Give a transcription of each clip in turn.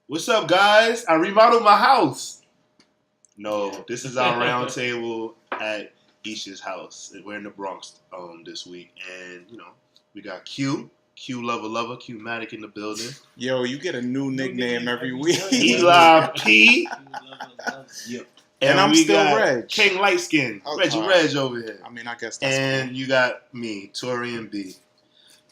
What's up, guys? I remodeled my house. No, this is our round table at Isha's house. We're in the Bronx this week, and we got Q Lover, Q-Matic in the building. Yo, you get a new nickname every week. Eli P. Yep. And I'm we still got Reg. King Lightskin, Reggie Reg over here. I mean, I guess that's And cool. you got me, Tori and B.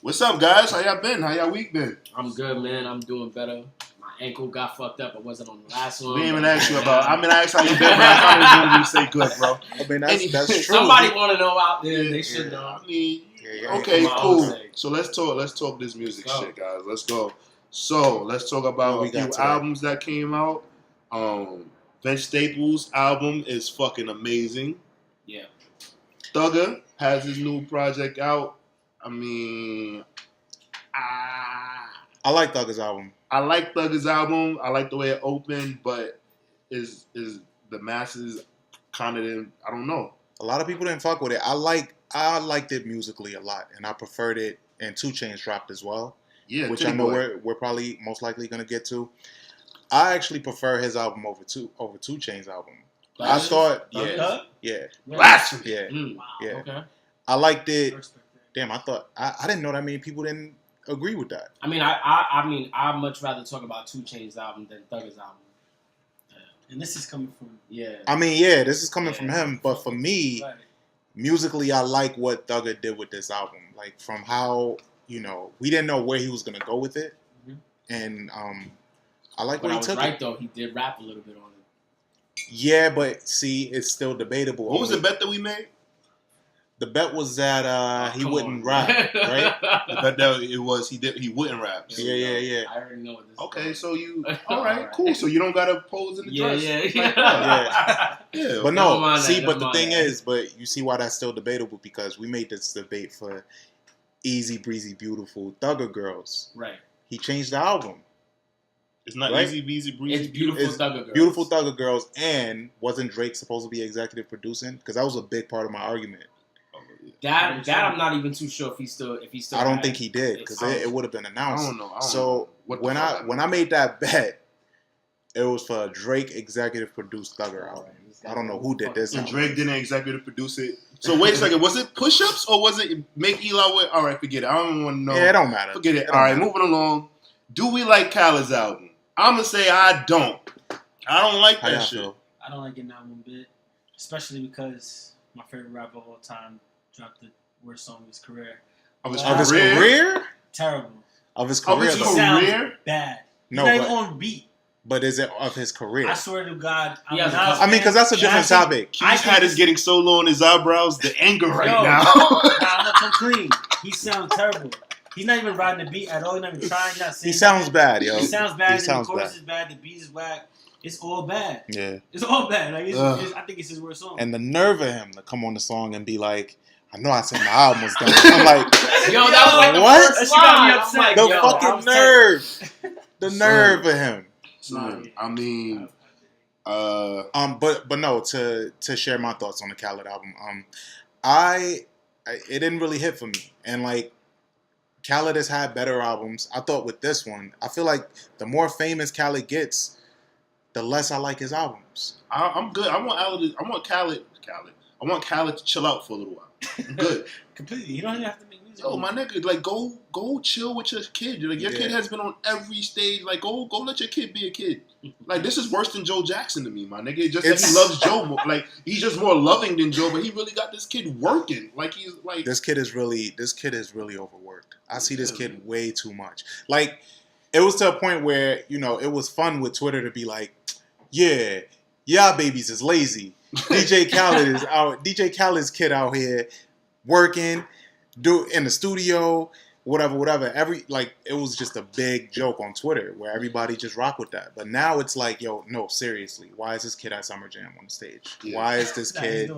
What's up, guys? How y'all been? How y'all week been? I'm good, man. I'm doing better. My ankle got fucked up. I wasn't on the last one. We didn't even ask you about. I asked how you been, but I thought you say good, bro. I mean, that's true. Somebody want to know out there. They should know. I mean, Yeah. okay, cool. So let's talk this music shit, guys. Let's go. So let's talk about a few albums that came out. Vince Staples' album is fucking amazing. Yeah. Thugger has his new project out. I mean, I like Thugger's album. I like Thugger's album. I like the way it opened, but is the masses kind of didn't? I don't know. A lot of people didn't fuck with it. I liked it musically a lot, and I preferred it. And 2 Chainz dropped as well, which I know we're probably most likely gonna get to. I actually prefer his album over 2 Chainz album. I thought, yeah, blasphemy, yeah. Okay. I liked it. Damn, I didn't know that many people didn't agree with that. I mean, I'd much rather talk about 2 Chainz album than Thugger's album. And this is coming from I mean, this is coming from him, but for me, musically, I like what Thugger did with this album. Like from how we didn't know where he was gonna go with it, and I like where he took it. Though he did rap a little bit on it. Yeah, but see, it's still debatable. What was the bet that we made? The bet was that he wouldn't rap, right? The bet that it was he wouldn't rap. Yeah. I already know what this is. Okay, so you all right, cool. So you don't gotta pose in the dress. Yeah. But no, see, but the thing is, but you see why that's still debatable, because we made this debate for Easy Breezy Beautiful Thugger Girls. Right. He changed the album. It's not Easy Breezy Breezy. It's Beautiful Thugger Girls. Beautiful Thugger Girls, and wasn't Drake supposed to be executive producing? Because that was a big part of my argument. That I'm not even too sure if he still. I don't think he did, because it would have been announced. I don't know. So when I made that bet, it was for a Drake executive produced Thugger album. I don't know who did this. And Drake didn't executive produce it. So wait a second, was it Push-Ups or was it Make Eli Win? All right, forget it. I don't want to know. Yeah, it don't matter. Forget it. All right, moving along. Do we like Khaled's album? I'm gonna say I don't. I don't like that shit. Feel? I don't like it not one bit, especially because my favorite rapper of all time dropped the worst song of his career. Of his career? Terrible. Of his career? He sounds bad. No, he's not even on beat. But is it of his career? I swear to God. I mean, because that's a different topic. His hat is getting so low on his eyebrows, the anger now. Nah, I'm not so clean. He sounds terrible. He's not even riding the beat at all. He's not even trying. Not saying he sounds bad, yo. He sounds bad. The chorus is bad. The beat is whack. It's all bad. Yeah. It's all bad. Like I think it's his worst song. And the nerve of him to come on the song and be like, I know I said my album was done. I'm like, yo, that was like what? That got me upset. The fucking nerve. The nerve of him. I mean, but no, to share my thoughts on the Khaled album, it didn't really hit for me, and like Khaled has had better albums. I thought with this one, I feel like the more famous Khaled gets, the less I like his albums. I'm good. I want Khaled to chill out for a little while. I'm good. Completely. You don't even have to make music. Yo, my nigga, like go chill with your kid. Like your kid has been on every stage. Like go let your kid be a kid. Like this is worse than Joe Jackson to me, my nigga. Just that he loves Joe more. Like he's just more loving than Joe, but he really got this kid working. Like he's like this kid is really overworked. I see this kid way too much. Like it was to a point where it was fun with Twitter to be like, yeah, babies is lazy. DJ Khaled's kid out here working, in the studio, whatever. It was just a big joke on Twitter where everybody just rock with that. But now it's like, yo, no, seriously, why is this kid at Summer Jam on the stage? Yeah. Why is this kid?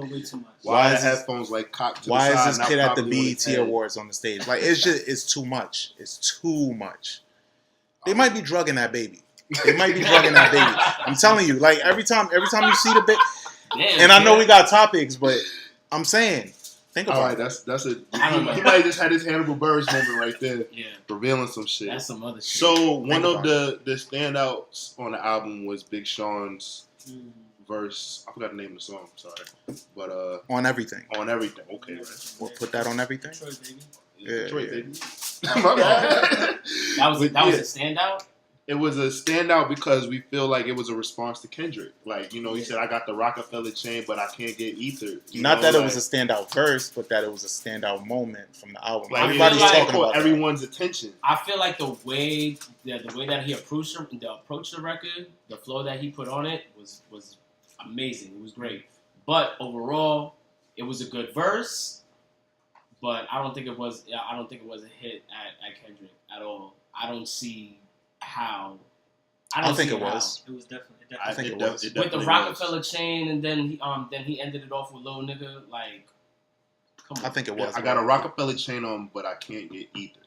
Why is headphones like cocked to why the side, is this kid at the BET Awards on the stage? Like it's too much. It's too much. They might be drugging that baby. I'm telling you, like every time you see the bit. And I know we got topics, but I'm saying Think All about right, it. that's a. I don't know. He might have just had his Hannibal Buress moment right there, Yeah, revealing some shit. that's some other shit. So one Think of about the standouts on the album was Big Sean's verse. I forgot the name of the song. Sorry, but On everything. on everything. Okay, right. We'll put that on everything. Detroit, baby. Yeah, Detroit, yeah. baby. My bad. That was But a standout. It was a standout because we feel like it was a response to Kendrick. Like, he said, I got the Rockefeller chain, but I can't get ether. Not that it was a standout verse, but that it was a standout moment from the album. Like, Everybody's like talking about everyone's attention. I feel like the way that he approached the record, the flow that he put on it was amazing. It was great. But overall, it was a good verse. But I don't think it was a hit at Kendrick at all. I don't see how. I think it was. It was definitely. I think it was. With the Rockefeller chain, and then he ended it off with Lil Nigga. Like, come on. I think it was. I got a Rockefeller chain on, but I can't get ether.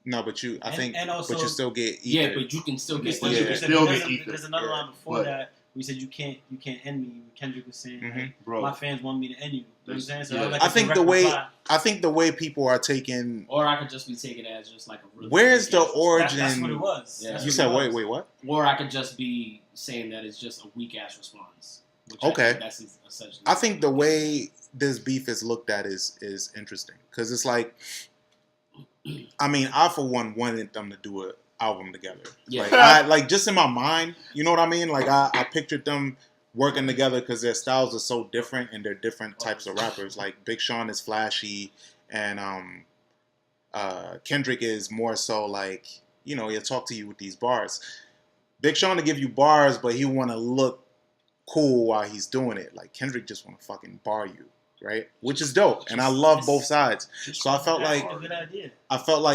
No, but you. I think. And also, but you still get ether. Yeah, but you can still get. Yeah. ether. You still get ether. There's another line before But- that. We said you can't end me. Kendrick was saying, like, Bro. my fans want me to end you. You know what I'm saying? So Yeah. like I a think direct the way reply. people are taking. Or I could just be taking it as just like a. Really Where's the weak-ass origin? That's what it was. Yeah. That's You what said it was. wait, what? response. Or I could just be saying that it's just a weak ass response. Which Okay. I think that's essentially. I think the way this beef is looked at is interesting because it's like, I mean, I for one wanted them to do an album together. Yeah. Like just in my mind, you know what I mean? Like I pictured them working together because their styles are so different and they're different types of rappers. Like Big Sean is flashy and Kendrick is more so like, he'll talk to you with these bars. Big Sean to give you bars, but he want to look cool while he's doing it. Like Kendrick just want to fucking bar you, right? Which is dope, and I love both sides. So I felt That's like a good idea.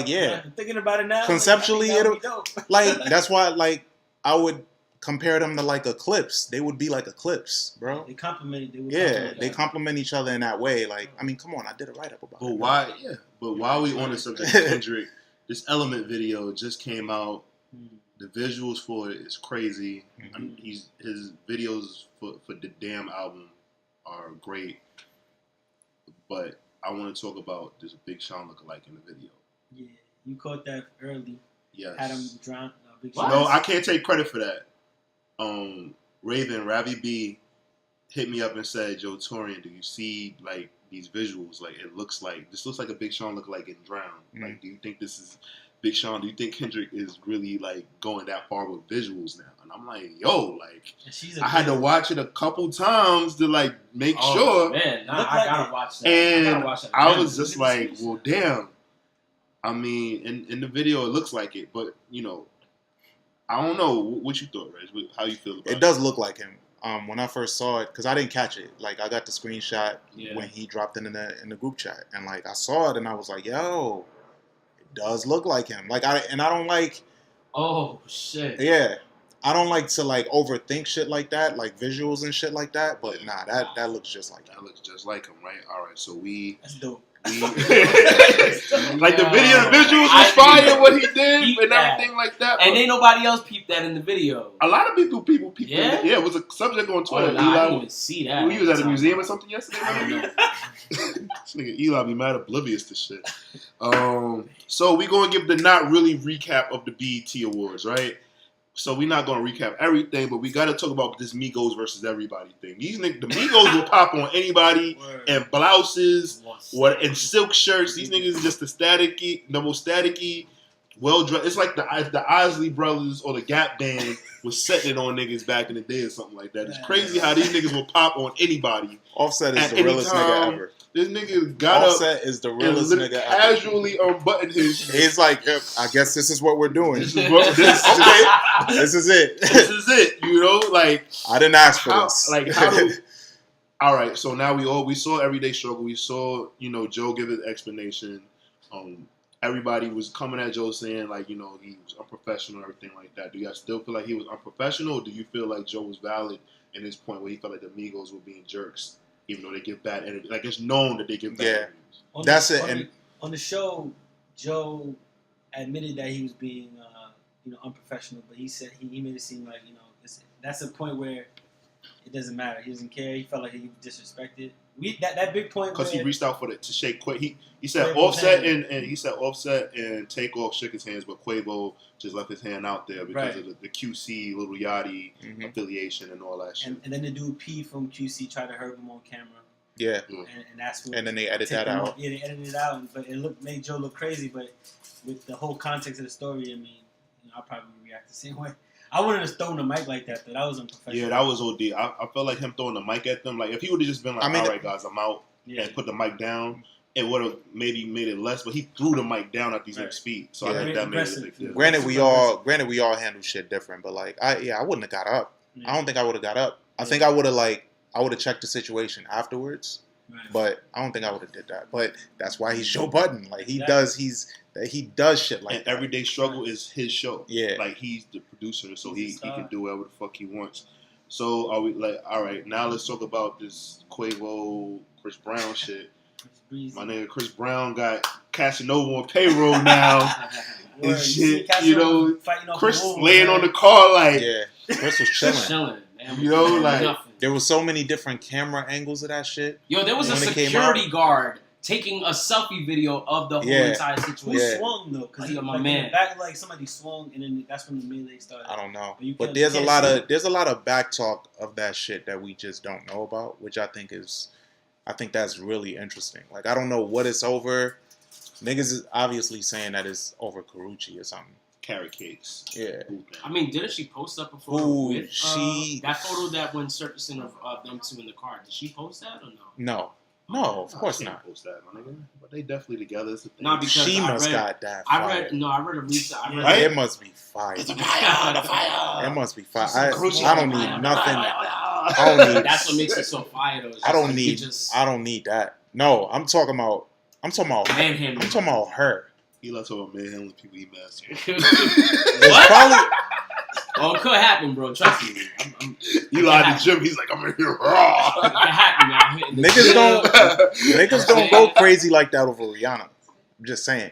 yeah, I'm thinking about it now. Conceptually, like, I think that would be dope. like that's why like I would compare them to like Eclipse. They would be like Eclipse, bro. They complement. They complement each other in that way. Like, I mean, come on, I did a write up about But it. why? Yeah. But while we on the subject of Kendrick, this Element video just came out. The visuals for it is crazy. I mean, his videos for the damn album are great. But I want to talk about this Big Sean lookalike in the video. Yeah, you caught that early. Yes. Had him drown. Big What? No, I can't take credit for that. Ravi B hit me up and said, "Joe Torian, do you see like these visuals? Like this looks like a Big Sean lookalike getting drowned. Like, do you think this is Big Sean? Do you think Kendrick is really like going that far with visuals now?" And I'm like, "Yo, like I had to watch it a couple times to like make sure." Man, Look I like gotta it. watch that. And I gotta watch that I again. was just like, "Well, damn." I mean, in the video it looks like it, but I don't know what you thought, Reg. How you feel about it? It does look like him. When I first saw it, because I didn't catch it. Like I got the screenshot when he dropped it in the group chat, and like I saw it, and I was like, "Yo, it does look like him." Like I don't like. Oh shit. Yeah, I don't like to like overthink shit like that, like visuals and shit like that. But nah, that looks just like him. That looks just like him, right? All right, so That's dope. like the video, the visuals was fire, what he did and everything like that. And ain't nobody else peeped that in the video. A lot of people peeped Yeah? it. Yeah, it was a subject on Twitter. Oh, nah, I didn't even see that. He was at a museum or something yesterday. I don't know. This nigga Eli be mad oblivious to shit. So we gonna give the not really recap of the BET Awards, right? So we're not gonna recap everything, but we gotta talk about this Migos versus everybody thing. These niggas, the Migos will pop on anybody and blouses, and silk shirts. These niggas is just the most staticky, well dressed. It's like the Isley Brothers or the Gap Band was setting it on niggas back in the day or something like that. It's crazy how these niggas will pop on anybody. Offset is At the any realest time. nigga ever. This nigga got up Offset is the and realest nigga ever. casually unbuttoned his shit. He's like, yep, I guess this is what we're doing. This is what this okay. This is it. This is it. Like I didn't ask for how, this. like how do all right, so now we saw Everyday Struggle. We saw, Joe give his explanation. Everybody was coming at Joe saying like, he was unprofessional and everything like that. Do you guys still feel like he was unprofessional, or do you feel like Joe was valid in his point where he felt like the Migos were being jerks, even though they give bad interviews? Like it's known that they give bad interviews. That's it. On the show, Joe admitted that he was being, unprofessional, but he said he made it seem like that's a point where it doesn't matter. He doesn't care. He felt like he was disrespected. That big point because he where- reached out to shake Quavo. He said Quavo's Offset hand. and he said Offset and Takeoff shook his hands, but Quavo just left his hand out there because Right. of the QC Little Yachty Mhm. affiliation and all that shit. and then the dude P from QC tried to hurt him on camera, Yeah. and that's what. And then they edit tipped that him out. off. Yeah, they edited it out, but it made Joe look crazy. But with the whole context of the story, I mean, I probably react the same way. I wouldn't have thrown the mic like that. Though. That was unprofessional. Yeah, that was OD. I felt like him throwing the mic at them. Like if he would have just been like, I mean, "All right, guys, I'm out," Yeah. and put the mic down, it would have maybe made it less. But he threw the mic down at these Right. niggas' feet, so Yeah. I think that made it a Aggressive. big deal. Granted, we all handle shit different, but like I wouldn't have got up. Yeah. I don't think I would have got up. I Yeah. think I would have checked the situation afterwards, Right. but I don't think I would have did that. But that's why he's Joe Budden. Like he Exactly. does shit like And that. Everyday Struggle is his show. Yeah. Like he's the producer, so he He's a star. can do whatever the fuck he wants. So are we like, all right, now let's talk about this Quavo Chris Brown shit. It's breezy. My nigga Chris Brown got Casanova on payroll now. Word, and shit, Castro you know, fighting off Chris the wall, laying man. on the car like, Yeah, Chris was chilling. Chilling, man. You know, like- Nothing. There was so many different camera angles of that shit. Yo, there was a When it came security guard taking a selfie video of the whole Yeah. entire Who situation. Yeah. swung though? Because Yeah, my like, man. in the back, like somebody swung, and then that's when the melee started. I don't know, But you but can't- there's a you lot can't of back talk of that shit that we just don't know about, which I think that's really interesting. Like I don't know what it's over. Niggas is obviously saying that it's over Karuchi or something. carrot cakes. Yeah. I mean, didn't she post up a photo Who, with she- that photo that when surfacing of them two in the car? Did she post that or no? No, of course Can't not. Post that, my nigga. But they definitely together. It's a thing. Nah, because She I must read- got that. I fire. read a recent. I read Right? It must be fire. It's a fire, the fire. It must be fire. Karuchi- I don't need nothing. I I don't need. That's what makes it so fire, though. It's I just don't like, need. you just I don't need that. No, I'm talking about. manhandling. I'm talking about her. He loves talking about manhandling people he messed with. It's What? probably. Oh, it could happen, bro. Trust me. He lied to Jim. He's like, I'm in here raw. It could happen, man. I'm hitting the Niggas gym. Niggas don't go crazy like that over Rihanna. I'm just saying.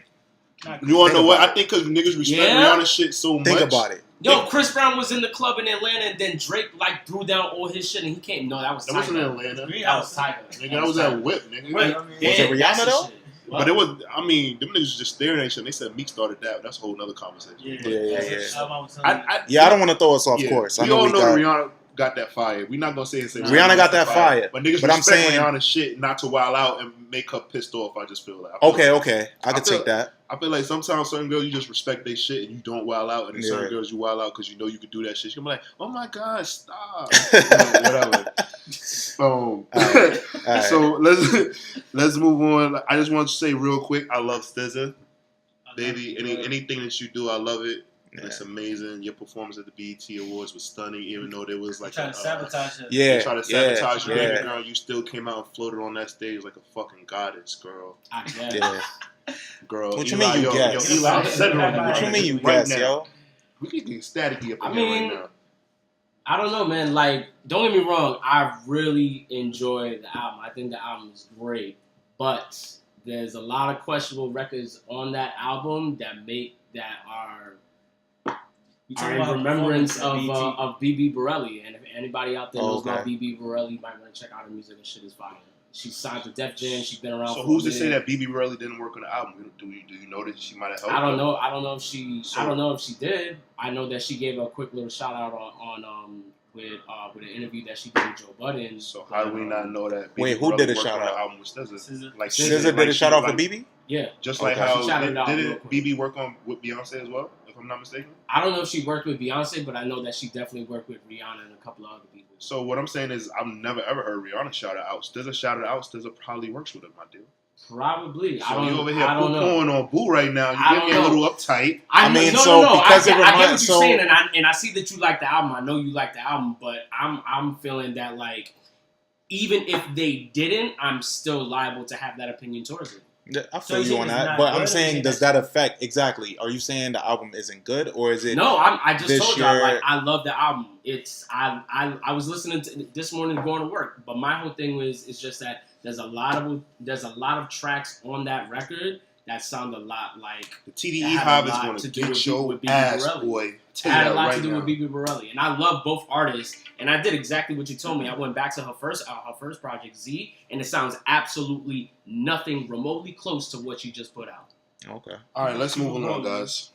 You want to know Think what? about I think because niggas respect Yeah? Rihanna shit so much. Think about it. Yo, Chris Brown was in the club in Atlanta, and then Drake like threw down all his shit, and he came. No, that was That Tiger. wasn't in Atlanta. That was Tiger. Nigga, that was at Whip, nigga. Wait, Yeah, I mean, Was it Rihanna, that's the though? shit. But it was, I mean, them niggas was just staring at shit. They said Meek started that. That's a whole nother conversation. Yeah, Yeah. Yeah, I don't want to throw us off yeah, course. I we know all we know got. Rihanna got that fire. We're not gonna say Rihanna got that fire. But niggas But I'm respect saying- Rihanna's shit not to wild out and make her pissed off. I just feel like. I feel Okay. I can feel- take that. I feel like sometimes certain girls you just respect their shit and you don't wild out, and then certain Yeah. girls you wild out because you know you could do that shit. She'll be like, "Oh my god, stop!" You know, whatever. Alright. So let's move on. I just want to say real quick, I love SZA, baby. Anything that you do, I love it. And it's amazing. Your performance at the BET Awards was stunning, even though there was like trying to sabotage it. Yeah. they tried to sabotage you, yeah. baby girl. You still came out and floated on that stage like a fucking goddess, girl. I guess. Yeah. Girl, What you Eli, mean you yo, guess? Yo, Eli, I'm setting on you. What What you mean you right guess, now. yo? We can get staticky up I in here mean, right now. I don't know, man. Like, don't get me wrong. I really enjoy the album. I think the album is great, but there's a lot of questionable records on that album that are in remembrance of BB Borelli. And if anybody out there knows about BB Borelli, you might want to check out her music. The shit is fire. She's signed to Def Jam. She's been around. So for who's a to say minute. that BB really didn't work on the album? Do you know that she might have helped? I don't know. I don't know if she. So- I don't know if she did. I know that she gave a quick little shout out on with an interview that she did with Joe Budden. So how do we not know that? BB Wait, who Borelli did a worked shout on the out? album with SZA? Like SZA did a shout out for BB? Yeah, Just Okay. like how She shouted it out real didn't quick. BB work on with Beyonce as well? If I'm not mistaken. I don't know if she worked with Beyonce, but I know that she definitely worked with Rihanna and a couple of other people. So what I'm saying is, I've never ever heard Rihanna shout it out. SZA shouted it out. SZA probably works with her, my dude. Probably. So I don't. you over here I don't know. poo-pooing on Boo right now. I You don't getting a know. little uptight. I mean, no, so no, no. because I it get what you're reminds- so- saying, and I see that you like the album. I know you like the album, but I'm feeling that like even if they didn't, I'm still liable to have that opinion towards it. I So feel you you saying on it's that, not but good, I'm or you saying, saying does that's- that affect exactly? Are you saying the album isn't good, or is it? No, I just this told y'all year- like I love the album. It's I was listening to it this morning going to work, but my whole thing is just that there's a lot of tracks on that record that sound a lot like The TDE that had a Hive is lot going to to do get with your Bibi ass, Borelli. boy. It Tell you had a that lot right to do now. with Bibi Borelli, and I love both artists. And I did exactly what you told me. I went back to her first project, Z, and it sounds absolutely nothing remotely close to what you just put out. Okay. All right, let's move along, guys.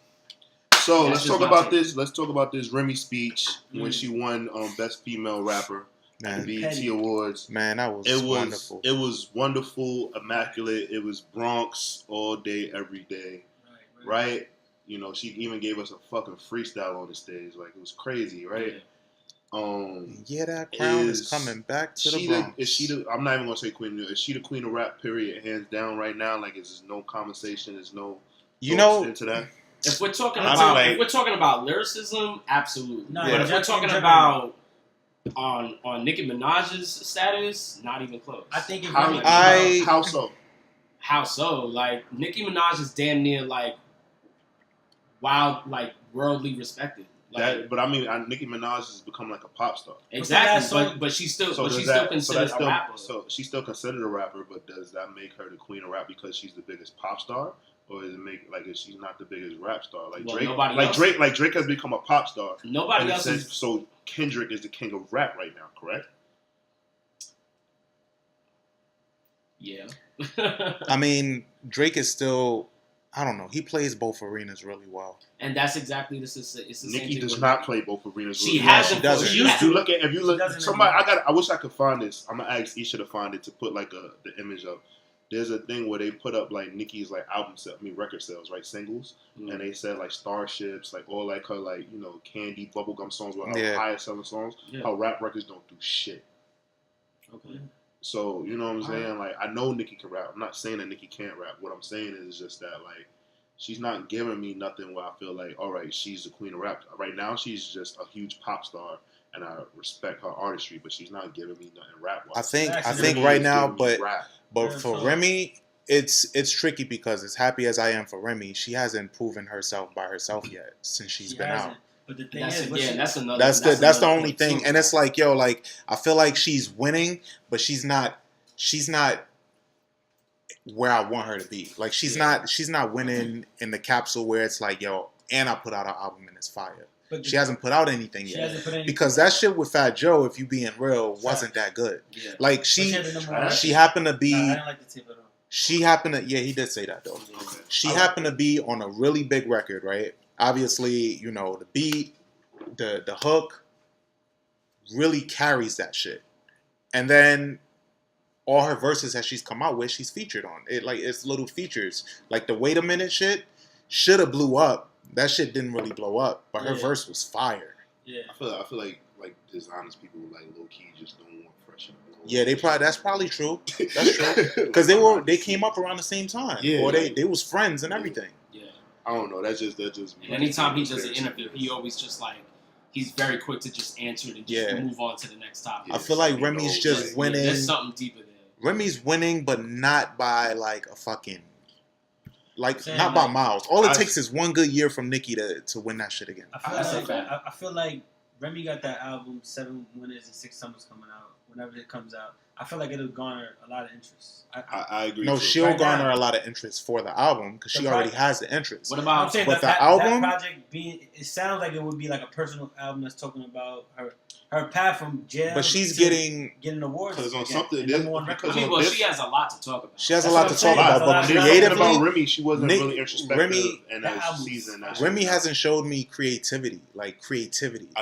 So That's let's just talk my about take. this. Let's talk about this Remy speech when she won Best Female Rapper at the BET Awards. Man, that was wonderful. It was wonderful, immaculate. It was Bronx all day, every day, right? You know, she even gave us a fucking freestyle on the stage. Like, it was crazy, right? Yeah, that crown is coming back to the Bronx. I'm not even gonna say queen. Is she the queen of rap? Period, hands down, right now. Like, there's no conversation. There's no into that. If we're talking about lyricism, absolutely. No, but if we're talking about on Nicki Minaj's status, not even close. I think if how so? How so? Like, Nicki Minaj is damn near like wild, like worldly respected. Like, But I mean, Nicki Minaj has become like a pop star. Exactly, but she's still considered a rapper. So she's still considered a rapper, but does that make her the queen of rap because she's the biggest pop star? Or does it make if she's not the biggest rap star? Like Drake, Drake has become a pop star. Nobody else is. So Kendrick is the king of rap right now, correct? Yeah. I mean, Drake is still. I don't know. He plays both arenas really well, and that's exactly it's the same Nicki thing does not play both arenas. She hasn't. She doesn't. If you look, somebody. I wish I could find this. I'm gonna ask Isha to find it to put like the image up. There's a thing where they put up like Nicki's like record sales, right, singles, and they said like Starships, like all like her Candy bubblegum songs were her highest selling songs. Yeah. How rap records don't do shit. Okay. So you know what I'm saying? Like, I know Nicki can rap. I'm not saying that Nicki can't rap. What I'm saying is just that like she's not giving me nothing where I feel like, all right, she's the queen of rap. Right now she's just a huge pop star. And I respect her artistry, but she's not giving me nothing rap-wise. I think right now, but for Remy, it's tricky because as happy as I am for Remy, she hasn't proven herself by herself yet since she's been out. But the thing that's the only thing, too. And it's like, yo, like I feel like she's winning, but she's not where I want her to be. Like she's not winning in the capsule where it's like, yo, and I put out an album and it's fire. But she hasn't put out anything yet. Because that shit with Fat Joe, if you being real, wasn't that good. Yeah. Like she happened to be. I didn't like the tape at all. She happened to, he did say that though. Okay. She happened to be on a really big record, right? Obviously, the beat, the hook, really carries that shit. And then all her verses that she's come out with, she's featured on. It's little features. Like the Wait a Minute shit should have blew up. That shit didn't really blow up, but her verse was fire. Yeah, I feel like dishonest people like low key just don't want freshen. Yeah, that's probably true. That's true because they came up around the same time. Yeah, or they was friends and everything. Yeah, I don't know. That's just. And anytime he does an interview, he always just like he's very quick to just answer it and just move on to the next topic. I feel like Remy's just winning. There's something deeper there. Remy's winning, but not by like a fucking. Not by miles. All it takes is one good year from Nicki to win that shit again. I feel like Remy got that album 7 Winners and 6 Summers coming out. Whenever it comes out, I feel like it'll garner a lot of interest. I agree. No, she'll garner a lot of interest for the album because she already has the interest. What about the album? That project it sounds like it would be like a personal album that's talking about her path from jail. But she's getting awards. Because on something, she has a lot to talk about. She has a lot to talk about, but creatively, about Remy, she wasn't really introspective in that season. Remy hasn't showed me creativity. I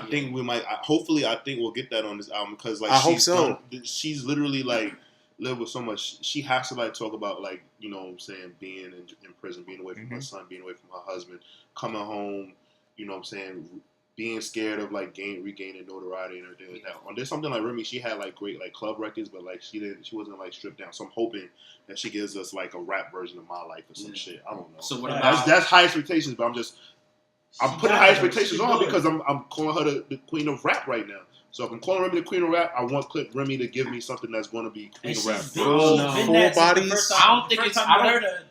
think we might. Hopefully, I think we'll get that on this album because I hope so. She's literally like lived with so much. She has to like talk about like what I'm saying, being in prison, being away from her son, being away from her husband, coming home. What I'm saying. Being scared of like regaining notoriety and everything like that. There's something like Remy, she had like great like club records, but like she wasn't like stripped down. So I'm hoping that she gives us like a rap version of My Life or some shit. I don't know. So what about that's high expectations, but I'm putting high expectations on her because I'm calling her the queen of rap right now. So if I'm calling Remy the queen of rap, I want Remy to give me something that's going to be queen of rap. Full bodies. I don't think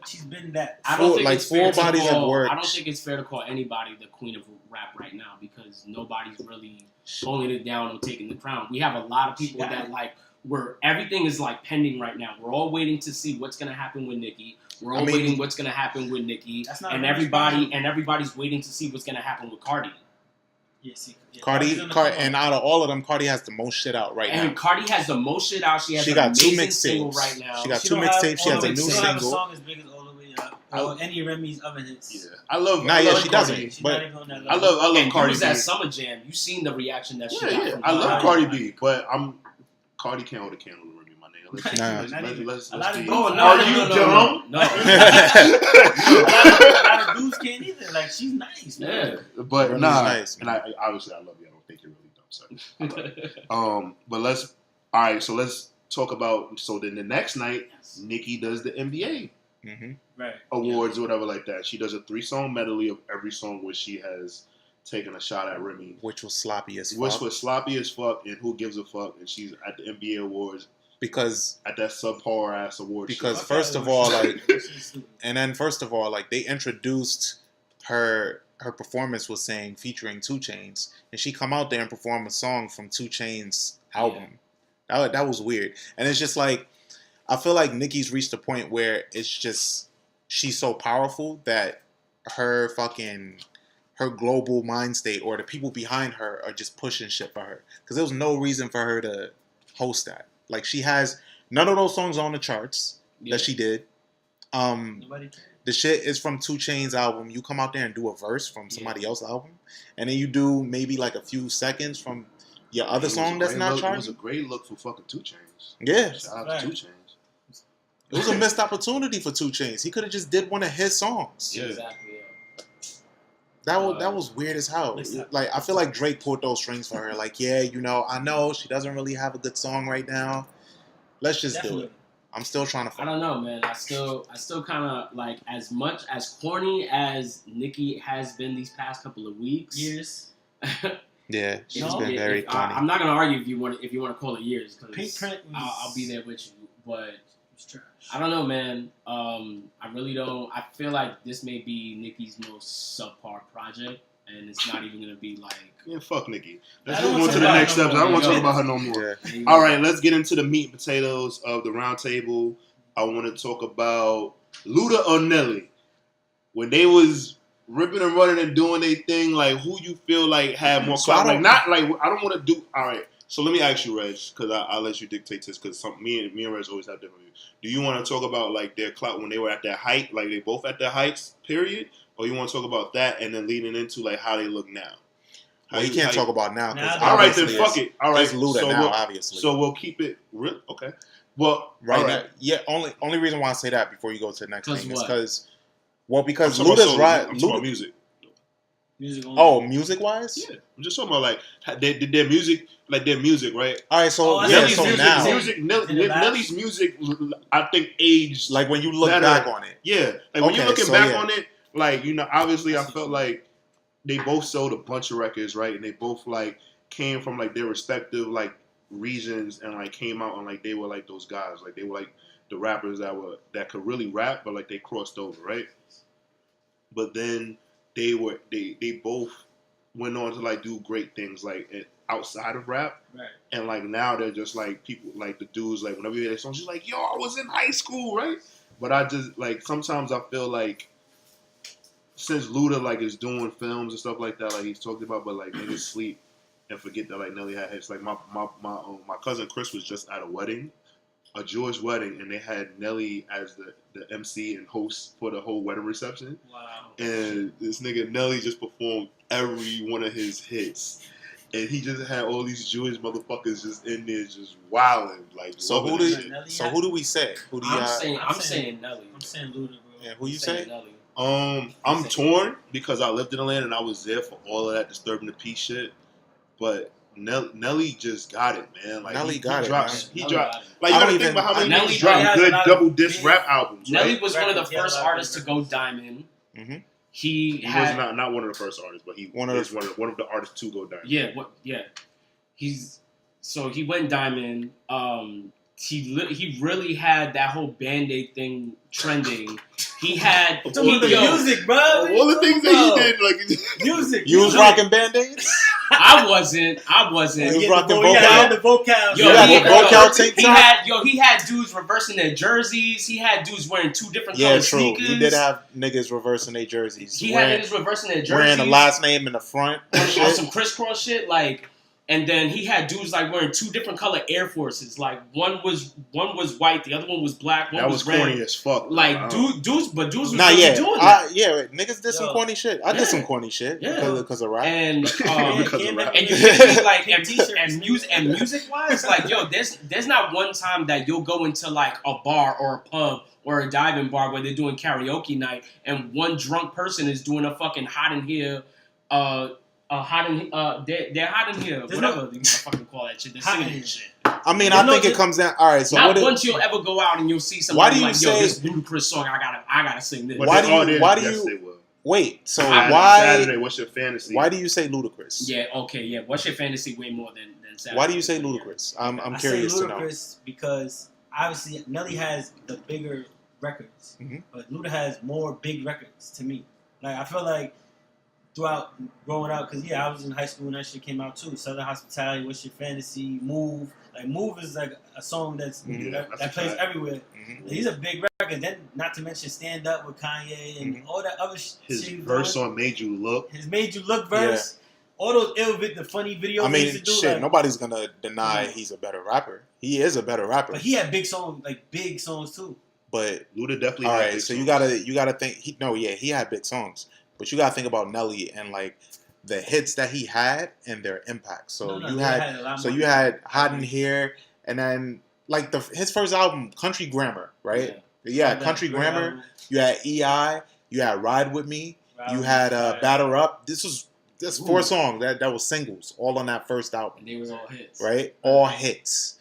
she's been that. I don't think it's fair full bodies have worked. I don't think it's fair to call anybody the queen of rap right now because nobody's really holding it down or taking the crown. We have a lot of people that like where everything is like pending right now. We're all waiting to see what's gonna happen with Nicki. We're all waiting what's gonna happen with Nicki, and everybody's waiting to see what's gonna happen with Cardi. Yeah, see, Cardi, and out of all of them, Cardi has the most shit out right now. And Cardi has the most shit out. She has got an 2 amazing mixtapes single right now. She got 2 mixtapes. She has a new She don't have a single. song as big as All the Way Up or any Remy's other hits. Yeah, I love. She doesn't. But I love and Cardi was B. at Summer Jam. You seen the reaction that she got from I love Cardi B, but Cardi can't hold a candle to Remy, my nigga. Let's be. No. No. A lot of dudes can't either. Like, she's nice, man. Yeah. But Remy's nah, nice, and I obviously I love you. I don't think you're really dumb, son. But let's talk about. So then the next night, Nicki does the NBA awards or whatever like that. She does a 3-song medley of every song where she has taken a shot at Remy, which was sloppy as fuck. And who gives a fuck? And she's at the NBA awards because at that subpar ass award. Because first of all, they introduced her performance was saying featuring 2 Chainz, and she come out there and perform a song from 2 Chainz album. That was weird, and it's just like I feel like Nicki's reached a point where it's just she's so powerful that her global mind state or the people behind her are just pushing shit for her because there was no reason for her to host that. Like she has none of those songs on the charts that she did. Nobody cares. The shit is from 2 Chainz album. You come out there and do a verse from somebody else's album, and then you do maybe like a few seconds from your other song that's not charting. It was a great look for fucking 2 Chainz. Yeah, shout out to 2 Chainz. It was a missed opportunity for 2 Chainz. He could have just did one of his songs. Yeah. Exactly. That was weird as hell. Like I feel like Drake pulled those strings for her. Like, I know she doesn't really have a good song right now. Let's just do it. I'm still trying to. I don't know, man. I still kind of like as much as corny as Nicki has been these past couple of years. Yeah, she's been very corny. I'm not gonna argue if you want to call it years because Print I'll be there with you. But I don't know, man. I really don't. I feel like this may be Nicki's most subpar project, and it's not even gonna be like. Yeah, fuck Nicki. Let's move on to the next step. I don't want to talk about her no more. Yeah. All right, let's get into the meat and potatoes of the round table. I want to talk about Luda or Nelly. When they was ripping and running and doing their thing, like who you feel like had more clout? Like not like I don't want to do. All right, so let me ask you, Reg, because I'll let you dictate this because me and Reg always have different views. Do you want to talk about like their clout when they were at their height, like they both at their heights, period, or you want to talk about that and then leading into like how they look now? Well, you can't talk about now. All right, then fuck it. All right, it's Luda so now, obviously. So we'll keep it real. Okay. Well, right now, only reason why I say that before you go to the next thing is because Luda's right. I'm talking about music. Music wise? Yeah, I'm just talking about like their music, right? All right, so Nelly's music, I think aged like when you look better. back on it. Yeah, like when you're looking back on it, like obviously I felt like they both sold a bunch of records, right? And they both like came from like their respective like regions and like came out and like they were like those guys, like they were like the rappers that could really rap, but like they crossed over, right? But then they both went on to like do great things like outside of rap, right? And like now they're just like people like the dudes like whenever you hear their songs, you're like, yo, I was in high school, right? But I just like sometimes I feel like since Luda like is doing films and stuff like that, like he's talked about, but like niggas sleep and forget that like Nelly had hits. Like my cousin Chris was just at a Jewish wedding, and they had Nelly as the MC and host for the whole wedding reception. Wow. And this nigga Nelly just performed every one of his hits. And he just had all these Jewish motherfuckers just in there just wilding. Like, who do we say? Who do you I'm saying Nelly. I'm saying Luda, bro. Yeah, who you say? Nelly. I'm torn because I lived in Atlanta and I was there for all of that disturbing the peace shit. But Nelly just got it, man. Like Nelly he dropped. Like you gotta think about how many niggas dropped good double disc rap albums. Nelly right? was one of the first artists to go diamond. Mm-hmm. He was not one of the first artists, but he was one of the artists to go diamond. Yeah. He went diamond. He really had that whole Band-Aid thing trending. He had music, bro. All the things that he did, like music. You was rocking Band-Aids? I wasn't. You Yeah, rocking the vocal? vocals. Yo, You got the vocal tank top? he had dudes reversing their jerseys. He had dudes wearing 2 different Yeah, color true. sneakers. He did have niggas reversing their jerseys. He had niggas reversing their jerseys. Wearing the last name in the front. on some crisscross shit, like, and then he had dudes like wearing 2 different color Air Forces. Like one was white, the other one was black. One That was red. corny as fuck. Like dudes was Nah, really yeah, doing that. niggas did some Yo. corny shit. I did some corny shit because of rap. And Because of rap. and you think like and music wise, like yo, there's not one time that you'll go into like a bar or a pub or a diving bar where they're doing karaoke night and one drunk person is doing a fucking hot in here. They're hot in here. There's Whatever no- you fucking call that shit. They're Hot singing in this shit. I mean, I think it comes down. All right, so Not what? once you'll ever go out and you'll see Why somebody do you like, yo, say- this Ludacris song, I gotta sing this. But Why they do you- all did. why do Yes, you- they will. Wait, so Saturday, why? Saturday, what's your fantasy? Why do you say Ludacris? Yeah, okay, yeah. What's your fantasy way more than Saturday? Why do you say Ludacris? I'm I curious say to know. Ludacris because obviously Nelly has the bigger records, Mhm. but Luda has more big records to me. Like I feel like throughout growing up, because I was in high school when that shit came out too. Southern Hospitality, What's Your Fantasy, Move. Like Move is like a song that that's plays a fact. everywhere. Mhm. He's a big record. Then not to mention Stand Up with Kanye and all that other shit. His he was verse doing. on Made You Look. His Made You Look verse. All those the funny videos I he mean, used to do. shit. like, Nobody's gonna deny Yeah. he's a better rapper. He is a better rapper. but he had big songs, like big songs too. But Luda definitely. all had right, big so songs. you gotta think. He had big songs, but you gotta think about Nelly and like the hits that he had and their impact. So No, you they had a lot so more. you had Hot in Here, and then like his first album, Country Grammar, right? Yeah, That Country great Grammar. album. You had EI. You had Ride With Me. You had Batter Up. That's 4 songs that was singles, all on that first album, And they was all hits. right? All hits.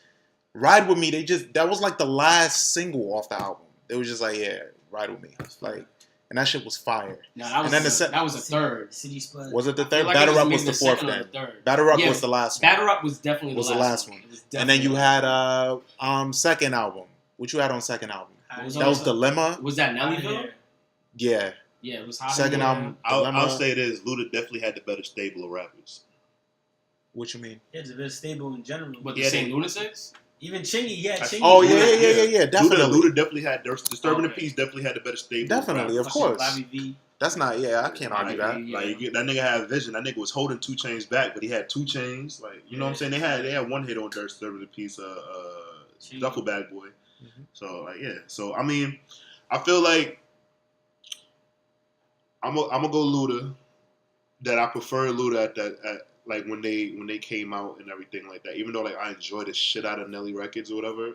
Ride With Me, that was like the last single off the album. It was just like, yeah, Ride With Me. Like, and that shit was fire. No, that was And then that was a third. City Spud. Was it the I feel third? like Batter it was Up maybe was the the 4th second or then. the third. Batter Up Yeah, was the last one. Batter Up was definitely Was the the last last one. It was And then you definitely had second album. What you had on second album? What was That was on- Dilemma. Was that Out Nellyville? here. Yeah. Yeah, it was hot. Second in there. album. I'll Dilemma. say this: Luda definitely had the better stable of rappers. What you mean? Yeah, it's a bit stable in general. What, the Yeah, St. they- Lunatics? Even Chingy, Chingy. Oh yeah. Definitely. Luda definitely had Disturbing the Okay. Peace. Definitely had the better stable. Definitely, of Fucking course. Bobby V. That's not. Yeah, I can't argue that. Yeah. Like that nigga had vision. That nigga was holding 2 Chains back, but he had 2 Chains. Like you know what I'm saying? They had one hit on Disturbing the Peace. Duffel Bag Boy. Mhm. So like yeah. So I mean, I feel like I'm gonna go Luda. That I prefer Luda at like when they came out and everything like that. Even though like I enjoy the shit out of Nelly records or whatever,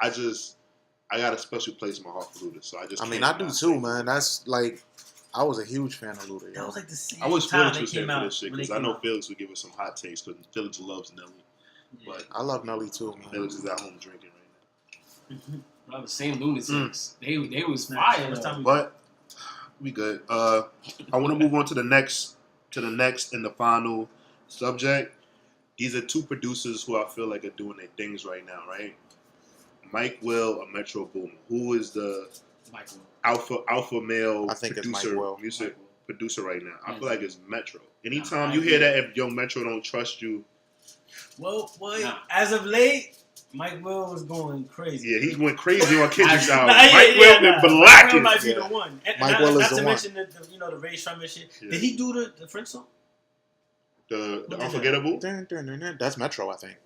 I got a special place in my heart for Luda. So I just. I mean, can't I do not too, say man. That's like, I was a huge fan of Luda. That Yo. was like the same I wish time Felix they was here came for out. this shit when they because I came know out. Felix would give us some hot takes because Felix loves Nelly. Yeah. But I love Nelly too, man. Felix is at home drinking right Bro, the St. Lunatics. They was Nah, fire. first though. time now. But we good. I want to move on to the next and the final subject. These are 2 producers who I feel like are doing their things right now, right? Mike Will or Metro Boomin. Who is the Michael. alpha male I think it's Mike producer Will. music producer right now? I Yes. feel like it's Metro. Anytime Nah, I you hear agree. that, if Young Metro don't trust you, Well, boy, Nah. as of late, Mike Will was going crazy. yeah, he went crazy on Kendrick's Nah, album. Nah, Mike Will been Mike Will blacking. might be Yeah. the one. And Mike not, Will is not the to one. mention the Ray Shrummer shit. Yeah. Did he do the French song? The Who did that? Unforgettable. Dun, dun, dun, dun. That's Metro, I think.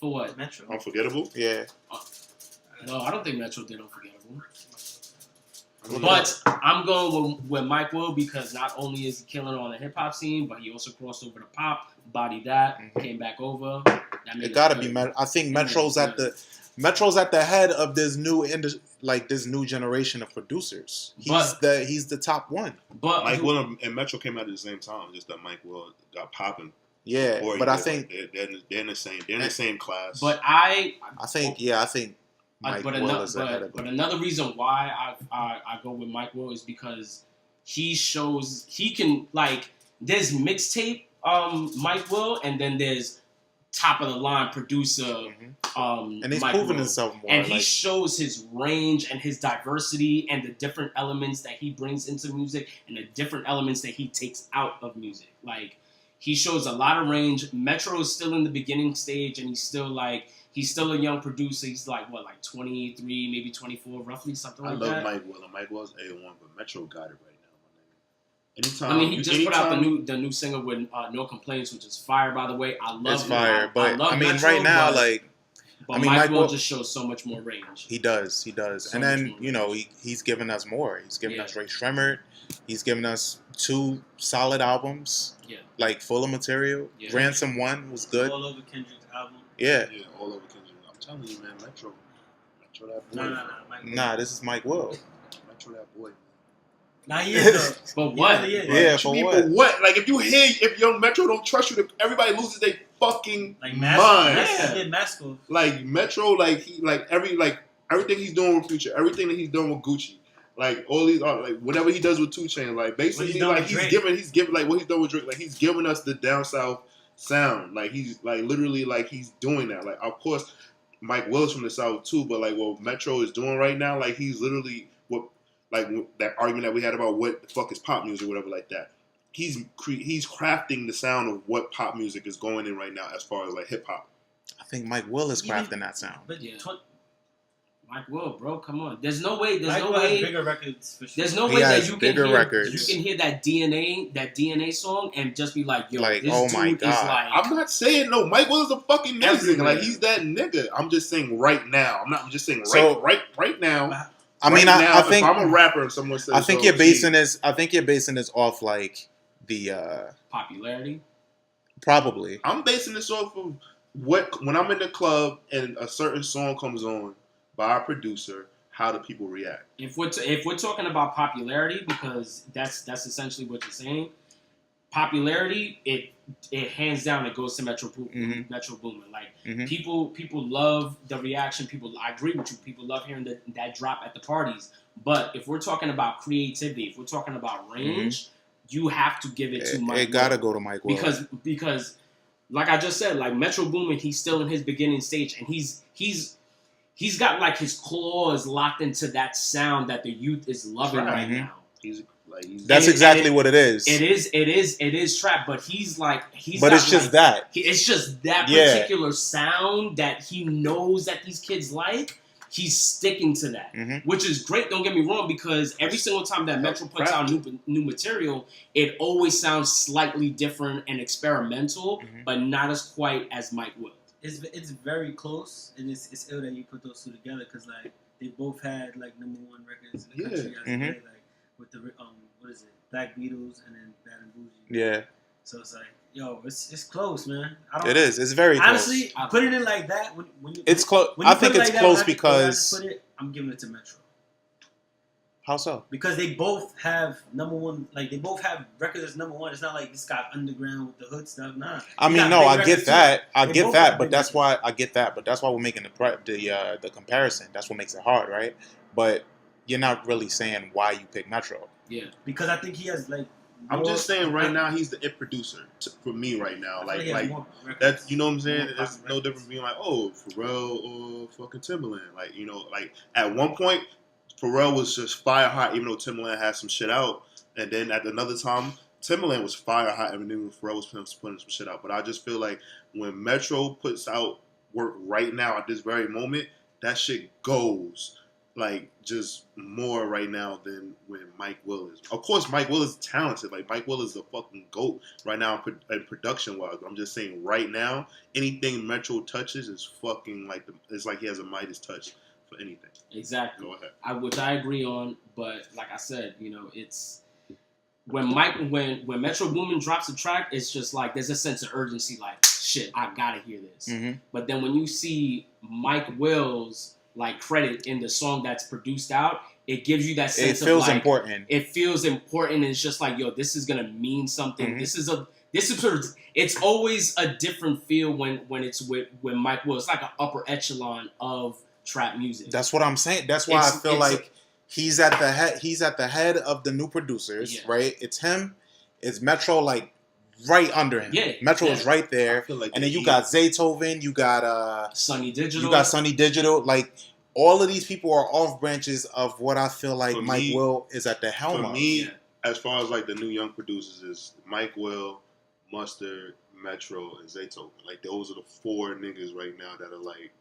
For what? Metro. Unforgettable. Yeah. No, I don't think Metro did Unforgettable. Yeah. But I'm going with Mike Will because not only is he killing on the hip hop scene, but he also crossed over to pop, bodied that, Mhm. came back over. That made It gotta good. be Metro. I think Yeah, Metro's yeah. Metro's at the head of this this new generation of producers. He's the top one. But Mike Will and Metro came out at the same time. Just that Mike Will got popping. Yeah, before he but I did. think they're in the same. They're in the same class. But I think Mike but, Will is ahead of but him. another reason why I go with Mike Will is because he shows he can like there's mixtape Mike Will and then there's top of the line producer And he's Mike proven Will. himself more. And he like, shows his range and his diversity and the different elements that he brings into music and the different elements that he takes out of music. Like He shows a lot of range. Metro is still in the beginning stage, and he's still a young producer. He's like 23, maybe 24, roughly, something like that. I love Mike Will, and Mike Will's A1, but Metro got it right now, my nigga. Anytime. I mean, he just put out the new single with No Complaints, which is fire, by the way. I love it. It's fire, but I mean, Metro, right now, but Mike Will just shows so much more range. He does. So and then, he's given us more. He's given us Ray Shremmerd. He's given us 2 solid albums. Yeah. Like, full of material. Yeah. Ransom 1 was good. All over Kendrick's album. Yeah. Yeah, all over Kendrick. I'm telling you, man, Metro that boy. Nah. This is Mike Will. Metro that boy. Nah, he is though. But what? Yeah, for what? For what? Like, if Young Metro don't trust you, everybody loses their fucking mind. Masco. Like Metro, everything he's doing with Future, everything that he's done with Gucci, like all these, whatever he does with 2 Chainz, like basically, he's giving like what he's done with Drake, like he's giving us the down south sound, like he's like literally like he's doing that. Like of course, Mike Will is from the south too, but like what Metro is doing right now, like he's literally that argument that we had about what the fuck is pop music or whatever like that. He's crafting the sound of what pop music is going in right now as far as like hip hop. I think Mike Will is crafting that sound. But Mike Will, bro, come on. There's no way. Bigger records for sure. There's no way that you can records. You can hear that DNA song and just be like, yo, like, this oh dude my God. is like. I'm not saying no. Mike Will is a fucking music. Everywhere. Like he's that nigga. I'm just saying right now. I'm just saying right now. I mean, I think if I'm a rapper and someone says, I think you're basing this off like the popularity. Probably. I'm basing this off of when I'm in the club and a certain song comes on by a producer, how do people react? If we're talking about popularity, because that's essentially what you're saying. Popularity, it hands down it goes to Metro Boomin. Like people love the reaction. I agree with you. People love hearing that drop at the parties. But if we're talking about creativity, if we're talking about range, you have to give it to Mike Will. It gotta go to Mike Will because like I just said, like Metro Boomin, he's still in his beginning stage, and he's got like his claws locked into that sound that the youth is loving right now. That's exactly what it is. It is trap, but it's just that. It's just that particular sound that he knows that these kids like. He's sticking to that, which is great. Don't get me wrong, because every single time that Metro puts out new material, it always sounds slightly different and experimental, but not as quite as Mike Will. It's very close, and it's ill that you put those 2 together, because like they both had like #1 records in the country as well, like with the what is it, Black Beatles and then Bad and Bougie. Yeah. So it's like, yo, it's close, man. It is. It's very honestly, close. Putting it like that, when it's close. I think it's close because I'm giving it to Metro. How so? Because they both have #1, like they both have records as #1. It's not like this guy underground with the hood stuff. Nah. I mean, no, I get that. I get that, but that's why we're making the comparison. That's what makes it hard, right? But you're not really saying why you pick Metro. Yeah. Because I think he has like. I'm just saying right now he's the it producer for me right now. Like that's, you know what I'm saying? It's no different from being like, oh, Pharrell or fucking Timbaland. Like, you know, like at one point Pharrell was just fire hot, even though Timbaland had some shit out. And then at another time, Timbaland was fire hot, even though Pharrell was putting some shit out. But I just feel like when Metro puts out work right now at this very moment, that shit goes like just more right now than when Mike Will is. Of course, Mike Will is talented. Like Mike Will is the fucking GOAT right now in production wise. But I'm just saying right now, anything Metro touches is fucking like it's like he has a Midas touch for anything. Exactly. Go ahead. Which I agree on, but like I said, you know, it's when Metro Boomin drops a track, it's just like there's a sense of urgency, like shit, I gotta hear this. But then when you see Mike Will's like credit in the song that's produced out, it gives you that sense of like, important. It feels important, and it's just like, yo, this is gonna mean something. This is sort of, it's always a different feel when it's with Mike Will. It's like an upper echelon of trap music. That's what I'm saying. That's why I feel like he's at the head. He's at the head of the new producers, right? It's him. It's Metro, like right under him. Yeah, Metro is right there, like, and then you got Zaytoven. You got Sunny Digital. You got Sunny Digital. Like all of these people are off branches of what I feel like Mike Will is at the helm of. For me, as far as like the new young producers, is Mike Will, Mustard, Metro, and Zaytoven. Like those are the 4 niggas right now that are like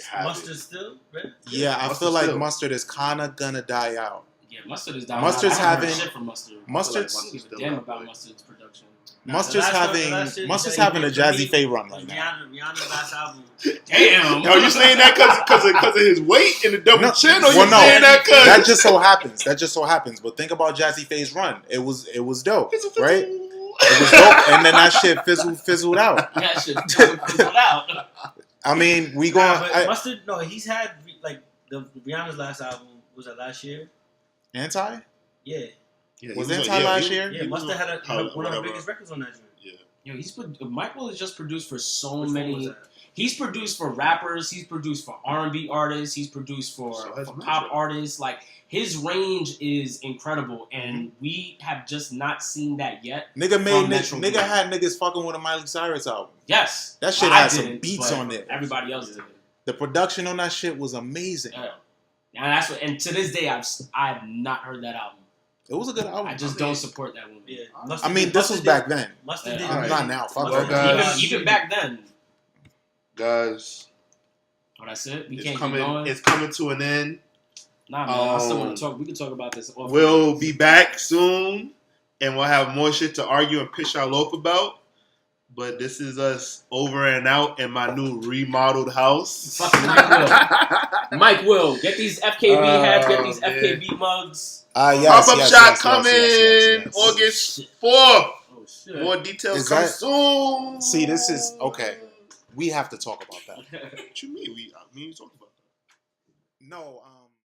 having. Mustard still, right? Yeah, I feel like Mustard is kind of gonna die out. Yeah, Mustard is down. Mustard's I haven't having heard shit from Mustard. Mustard's. I don't give a damn about Mustard's production. Mustard's last having a shit Jazzy he Faye run right now. Rihanna's last album. Damn. Yo, you saying that because of his weight and the double chin, or Well, you no, saying that because that just so happens. That just so happens. But think about Jazzy Faye's run. It was dope, right? It was dope, and then that shit fizzled out. That shit fizzled out. I mean, we going. Mustard, no, he's had like the Rihanna's last album was that last year. Anti? Yeah. Was Anti last year? Yeah, Mustard had one of the biggest records on that joint. Yeah. Yo, Mike Will has just produced for so many. He's produced for rappers. He's produced for R&B artists. He's produced for pop artists. Like his range is incredible, and we have just not seen that yet. Nigga had niggas fucking with a Miley Cyrus album. Yes, that shit had some beats on it. Everybody else did. The production on that shit was amazing. Yeah. And to this day, I've not heard that album. It was a good album. I just don't support that one. Yeah. This was back then. Mustard did. Not now. Fuck that. Even back then. Guys. Oh, that's it? It's coming to an end. Nah, man. I still want to talk. We can talk about this. We'll be back soon, and we'll have more shit to argue and piss our loaf about. But this is us over and out in my new remodeled house. Fucking Mike Will. Mike Will. Get these FKB hats. Get these FKB mugs. Pop-up shop coming August 4th. Oh, shit. More details coming soon. See, this is... Okay. We have to talk about that. What you mean? We talked about that. No,